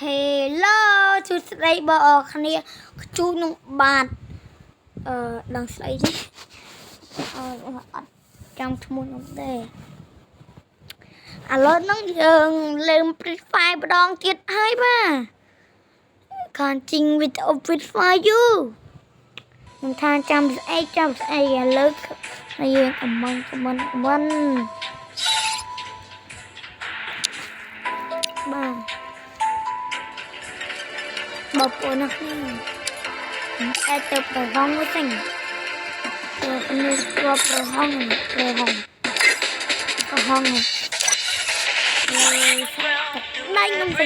Hello ជួបស្ដីបងប្អូនគ្នាជួបនឹងបាទដឹងស្អីនេះអត់ចាំឈ្មោះនោះទេឥឡូវហ្នឹងយើងលេង Free Fire ម្ដងទៀតហើយបាទខានជីងវីដេអូ Free Fire យូមិនថាចាំស្អីឥឡូវហើយយើងខមមិនបាទបងប្អូនណាគ្នាតែទៅប្រហងមួយសិនទៅនេះក៏ប្រហងក៏ហងដៃខ្ញុំទៅ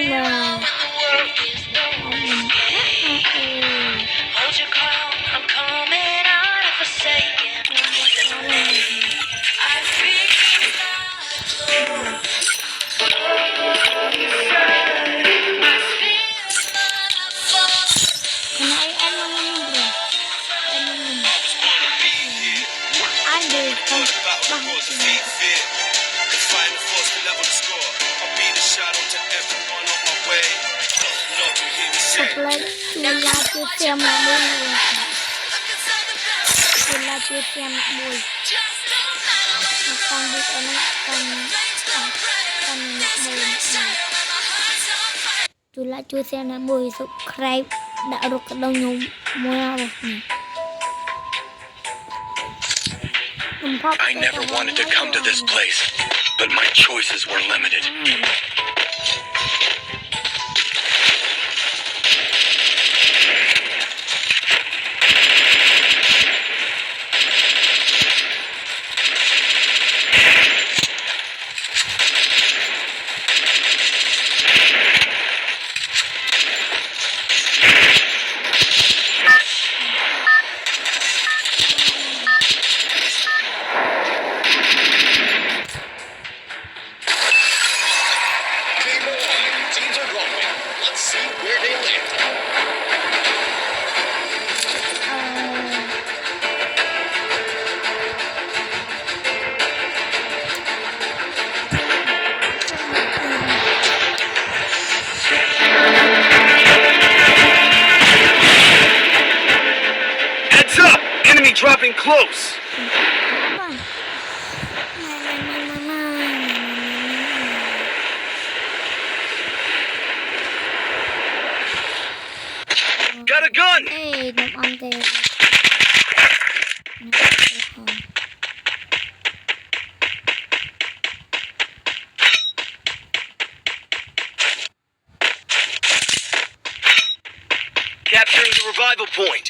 មើលចាំមួយជួយចាំមួយតាមវិទ្យានេះជួយxemណាមួយ subscribe ដាក់រូបកណ្ដុងខ្ញុំមួយអស់នេះ I never wanted to come to this place, but my choices were limited. Dropping close. Got a gun. Hey, no on there. Capturing the revival point.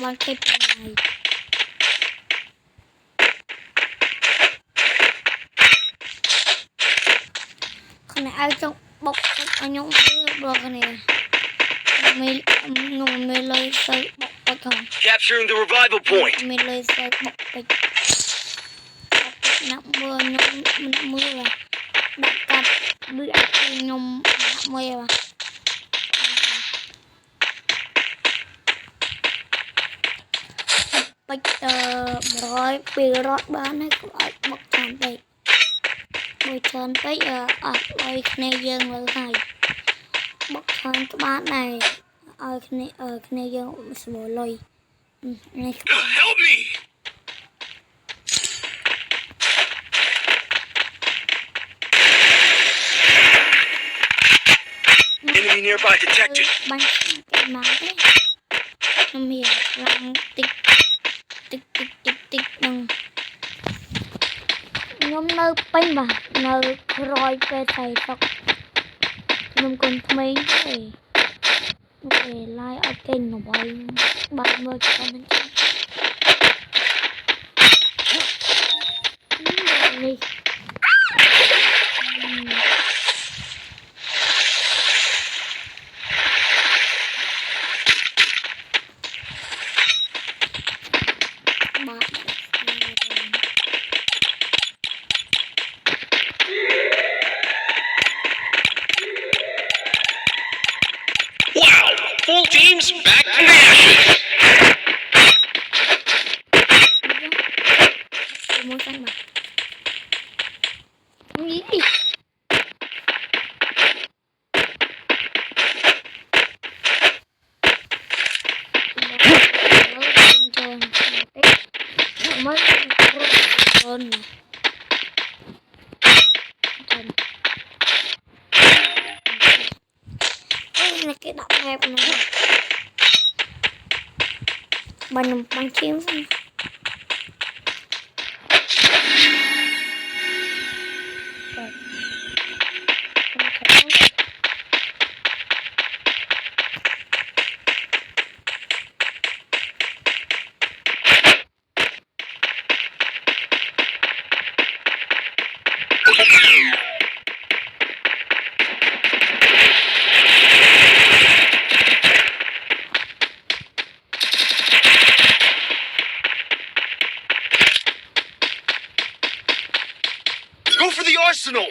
One K này con này ai trong bọc anh nhung được này mình lấy xây bọc thôi. Capturing the revival point. Mình lấy xây bọc nặng mưa là đặt cặp bữa nhung mưa là bạch rồi bị rót bán hay gọi bọc tràn bạch bồi tràn bạch ở đây này dương là hay bọc tràn cái bán này ở này dương sổ lôi này help me. Enemy nearby detected. Bắn cái máu đấy nó miệng làm tích đừng nhóm nơi bánh mà nơi rồi về thầy tộc nhóm con mấy để like ở kênh của bạn mời cho mình đi teams back from the ashes. Muốn sang mà. Nghĩ đi. Mới hơn nè. Đây là cái đập hẹp này. Bằng chim xong. Go for the arsenal.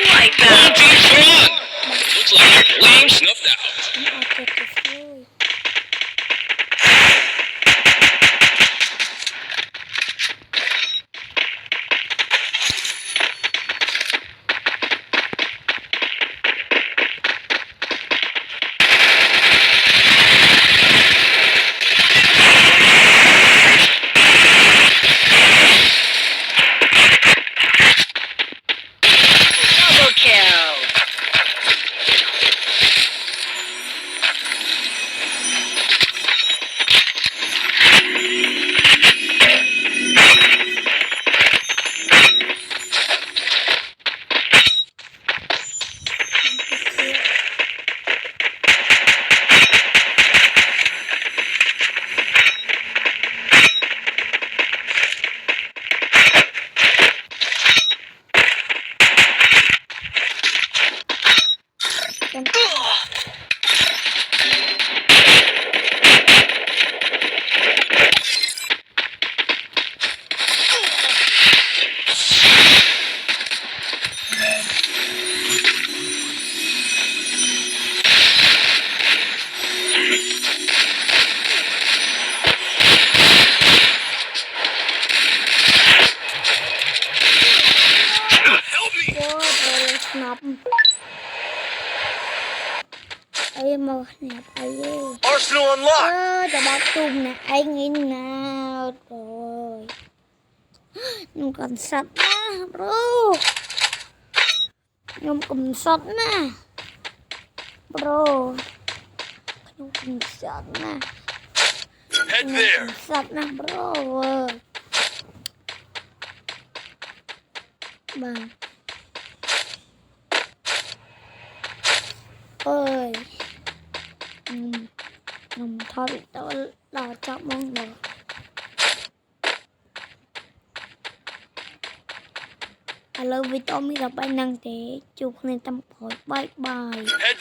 Like that. Team's won. Looks like the flame snuffed out. Double kill. Ngọc ấy mà nè ấy Arsenal unlocked. cho bác chung nè anh nghĩ nào rồi nhưng còn sạch á bro nhưng còn sạch nè bro nhưng còn sạch nè Head there. sạch nè bro vâng ơi thôi bị tôi đòi cho mong rồi alo vì tôi mới gặp anh năng để chụp nên tâm phổi bye bye. Head